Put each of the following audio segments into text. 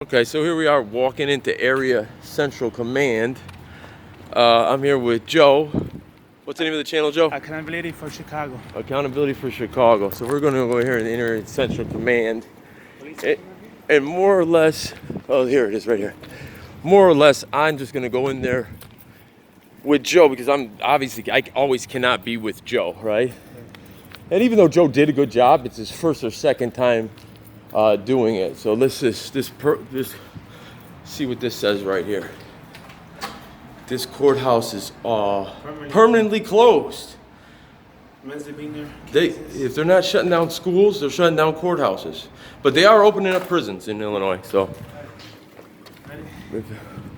Okay, so here we are walking into Area Central Command. I'm here with Joe. What's the name of the channel, Joe? Accountability for Chicago. Accountability for Chicago. So we're going to go here in Area Central Command. And more or less, oh, here it is right here. More or less, I'm just going to go in there with Joe because I always cannot be with Joe, right? And even though Joe did a good job, it's his first or second time doing it. So let's just see what this says right here. This courthouse is permanently closed. If they're not shutting down schools, they're shutting down courthouses. But they are opening up prisons in Illinois. So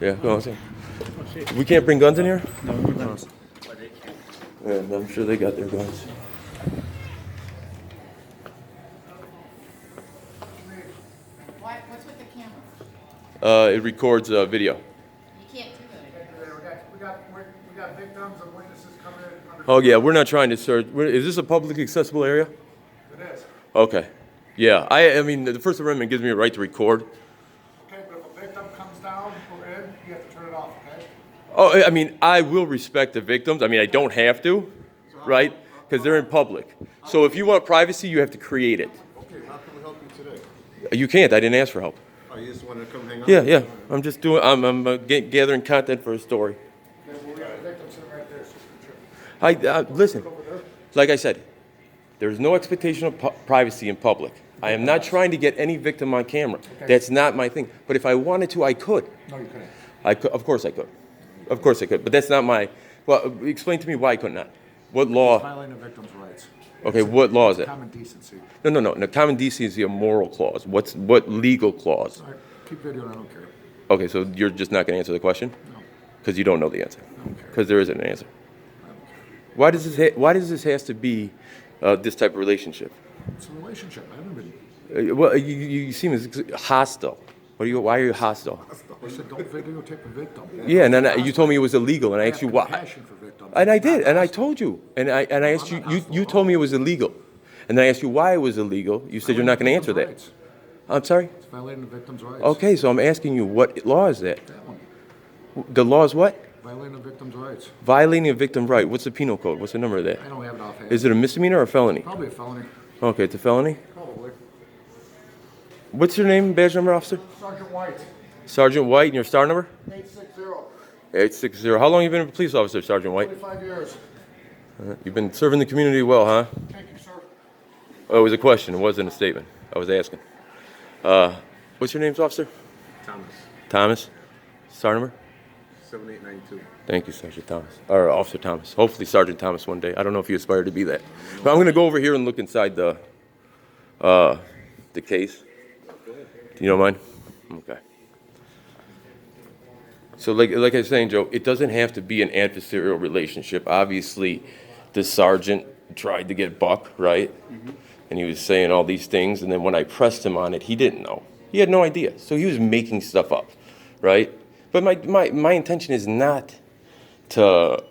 yeah, go on. We can't bring guns in here? No, no guns. Yeah, I'm sure they got their guns. What's with the camera? It records video. You can't do that. We got victims and witnesses coming in under. Oh yeah, we're not trying to search. Is this a public accessible area? It is. Okay. Yeah, I mean, the First Amendment gives me a right to record. Okay, but if a victim comes down or in, you have to turn it off, okay? Oh, I mean, I will respect the victims. I mean, I don't have to, right? Because they're in public. So if you want privacy, you have to create it. Okay, how can we help you today? You can't. I didn't ask for help. Oh, you just wanted to come hang out? Yeah. I'm just doing. I'm gathering content for a story. Okay, well, we got a victim sitting right there. So Listen. Like I said, there's no expectation of privacy in public. I am not trying to get any victim on camera. That's not my thing. But if I wanted to, I could. No, you couldn't. I could. Of course I could. Of course I could. But that's not my. Well, explain to me why I could not. What law? Violating a victim's rights. Okay, what law is it? Common decency. No. No, common decency is the immoral clause. What legal clause? All right, keep videoing, I don't care. Okay, so you're just not going to answer the question? No, Because you don't know the answer. I don't care. Because there isn't an answer. I don't care. Why does this has to be this type of relationship? It's a relationship. I haven't been. Well, you seem as hostile. Why are you hostile? I said don't videotape a victim. Yeah, and then you told me it was illegal, and I asked you why. Compassion for victims. And I did, and I told you, and I asked you. You told me it was illegal, and then I asked you why it was illegal. You said you're not going to answer that. Rights. I'm sorry. It's violating the victim's rights. Okay, so I'm asking you, what law is that? That one. The law is what? Violating the victim's rights. Violating a victim right. What's the penal code? What's the number of that? I don't have it offhand. Is it a misdemeanor or a felony? Probably a felony. Okay, it's a felony. Probably. What's your name, badge number, officer? Sergeant White. Sergeant White, and your star number? 860. 860. How long have you been a police officer, Sergeant White? 25 years. You've been serving the community well, huh? Thank you, sir. Oh, it was a question. It wasn't a statement. I was asking. What's your name, officer? Thomas, Thomas. Star number? 7892. Thank you, Sergeant Thomas. Or Officer Thomas. Hopefully Sergeant Thomas one day. I don't know if you aspire to be that. But I'm going to go over here and look inside the case. You don't mind? Okay. So like I was saying, Joe, it doesn't have to be an adversarial relationship. Obviously, the sergeant tried to get Buck, right? Mm-hmm. And he was saying all these things, and then when I pressed him on it, he didn't know. He had no idea. So he was making stuff up, right? But my intention is not to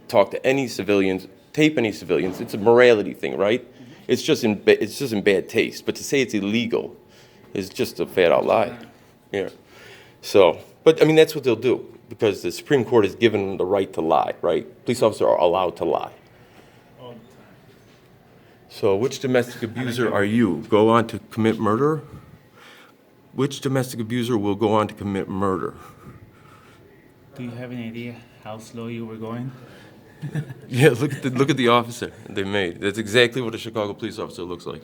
talk to any civilians, tape any civilians. It's a morality thing, right? Mm-hmm. It's just in bad taste. But to say it's illegal is just a fat out lie. Yeah. So, but I mean that's what they'll do because the Supreme Court has given them the right to lie, right? Police officers are allowed to lie. All the time. So, which domestic abuser are you? Go on to commit murder? Which domestic abuser will go on to commit murder? Do you have any idea how slow you were going? Yeah, look at the officer they made. That's exactly what a Chicago police officer looks like.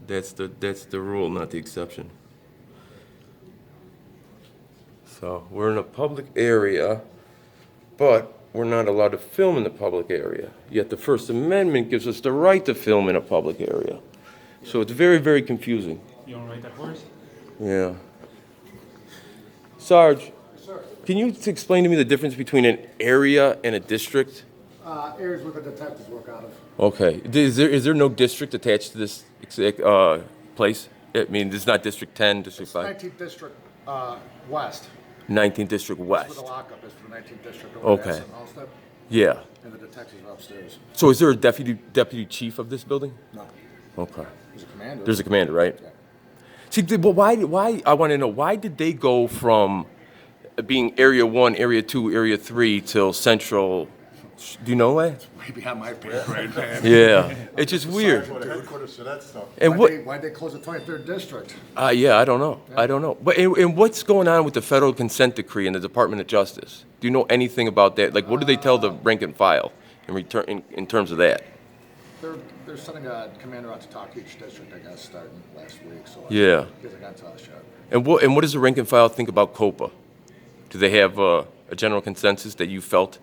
That's the rule, not the exception. So we're in a public area, but we're not allowed to film in the public area. Yet the First Amendment gives us the right to film in a public area. So it's very, very confusing. You want to ride that horse? Yeah. Sarge, Sir, can you explain to me the difference between an area and a district? areas where the detectives work out of. Okay. Is there no district attached to this place? I mean, it's not District 10, District 5? 19th District West. 19th District Where West. the lockup is for the 19th District. Okay. Halstead, Yeah. and the detectives are upstairs. So is there a deputy chief of this building? No, Okay. there's a commander. There's a commander, right? Yeah. See, but why, I want to know, why did they go from being Area 1, Area 2, Area 3 till Central? Do you know why? Way behind my pay grade, man. Yeah, it's just weird. What a headquarters for that stuff. And Why'd they close the 23rd district? yeah, I don't know. I don't know. But and what's going on with the federal consent decree in the Department of Justice? Do you know anything about that? Like, what do they tell the rank and file in terms of that? They're sending a commander out to talk to each district, I guess, starting last week, so. Yeah. He hasn't gotten to us yet. And what does the rank and file think about COPA? Do they have a general consensus that you felt?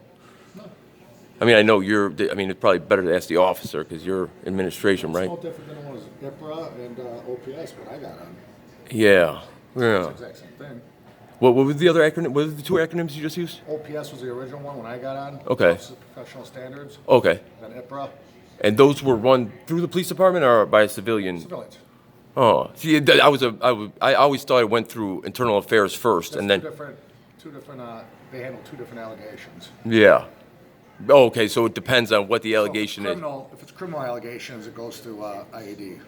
I mean, I know it's probably better to ask the officer because you're administration, right? It's no different than it was IPRA and OPS, what I got on. Yeah. It's Yeah. the exact same thing. What was the other acronym? What were the two acronyms you just used? OPS was the original one when I got on. Okay. Office of Professional Standards. Okay. Then IPRA, And those were run through the police department or by a civilian? civilians. Oh, see, I always thought it went through internal affairs first, That's and then two different, they handle two different allegations. yeah. Oh, okay, so it depends on what the allegation is. If it's criminal allegations, it goes to IAD.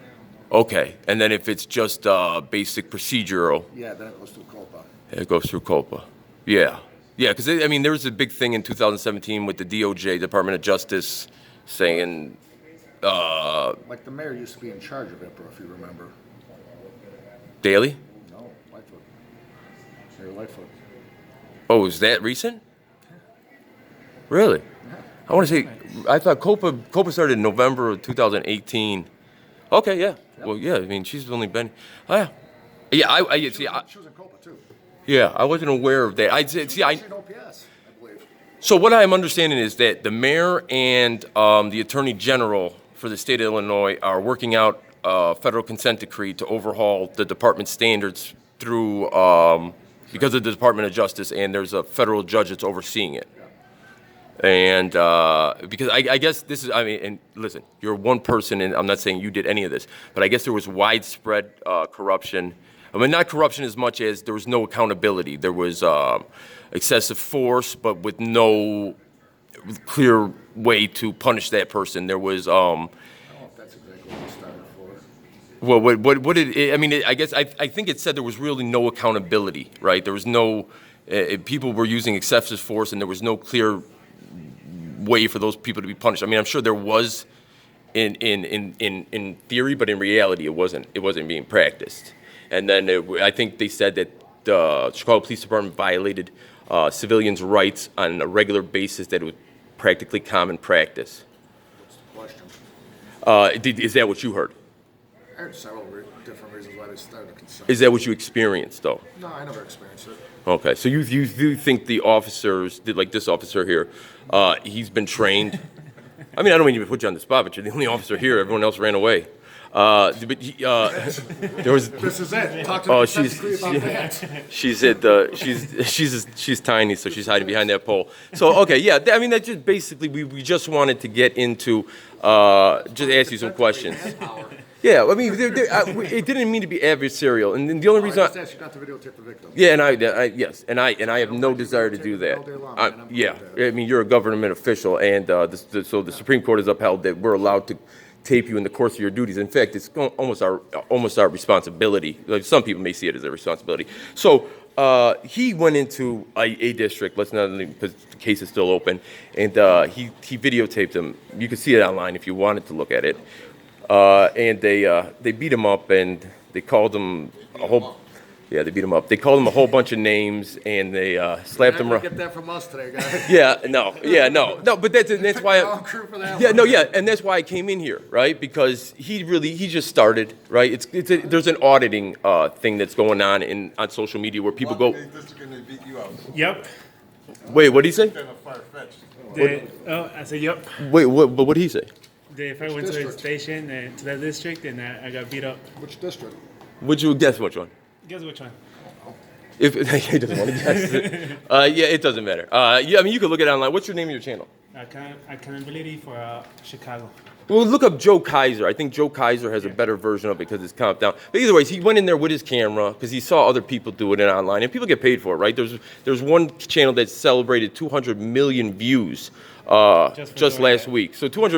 Okay, and then if it's just basic procedural, Yeah, then it goes to COPA. it goes through COPA. Yeah, yeah, because I mean there was a big thing in 2017 with the DOJ, Department of Justice, saying. Like the mayor used to be in charge of IPRA, if you remember. Daily? No, Lightfoot. Mayor Lightfoot. Oh, is that recent? Really? I want to say, I thought COPA started in November of 2018. Okay, yeah. Well, yeah, I mean, she's only been, yeah. Yeah, She see, was in COPA too. yeah, I wasn't aware of that. She was actually in OPS, I believe. So what I'm understanding is that the mayor and the attorney general for the state of Illinois are working out a federal consent decree to overhaul the department standards through, because of the Department of Justice, and there's a federal judge that's overseeing it. And because I guess this is, I mean, and listen, you're one person, and I'm not saying you did any of this, but I guess there was widespread corruption. I mean, not corruption as much as there was no accountability. There was excessive force, but with no clear way to punish that person. There was, I don't know if that's exactly what we started for. well, what did it, I mean, I guess I think it said there was really no accountability, right? There was no, people were using excessive force, and there was no clear way for those people to be punished. I mean, I'm sure there was in theory, but in reality, it wasn't being practiced. And then I think they said that the Chicago Police Department violated civilians' rights on a regular basis, that it was practically common practice. What's the question? Is that what you heard? I heard several different reasons why they started a consent. Is that what you experienced, though? No, I never experienced it. Okay, so you do think the officers, like this officer here, he's been trained? I mean, I don't mean to put you on the spot, but you're the only officer here. Everyone else ran away. But there was. This is it. Talk to Oh, me she's about that. she's tiny, so she's hiding behind that pole. So okay, yeah. I mean, that just basically we just wanted to get into just ask you some questions. Yeah, I mean, it didn't mean to be adversarial, and then the only I reason. just asked you not to videotape the victim. Yeah, and I have no desire to do that. Yeah, I mean, you're a government official, and so the Supreme Court has upheld that we're allowed to tape you in the course of your duties. In fact, it's almost our responsibility. Like, some people may see it as a responsibility. So he went into a district. Let's not, because the case is still open, and he videotaped him. You can see it online if you wanted to look at it. And they beat him up, and they called him a whole. Yeah, they beat him up. They called him a whole bunch of names, and they slapped him You're not around. gonna get that from us today, guys. No. But that's why. Wrong crew for that Yeah, one. no, yeah, and that's why I came in here, right? Because he just started, right? There's an auditing thing that's going on social media where people go. This is gonna beat you out. Yep. Wait, what did he say? Kind of far-fetched. I said yep. Wait, what did he say? If I went to the district? station to that district and I got beat up. Which district? Would you guess which one? Guess which one? If he doesn't want to guess it. Yeah, it doesn't matter. Yeah, I mean, you can look it online. What's your name of your channel? Accountability for Chicago. Well, look up Joe Kaiser. I think Joe Kaiser has a better version of it because it's calmed down. But either way, he went in there with his camera because he saw other people do it online, and people get paid for it, right? There's one channel that celebrated 200 million views just last week. So 200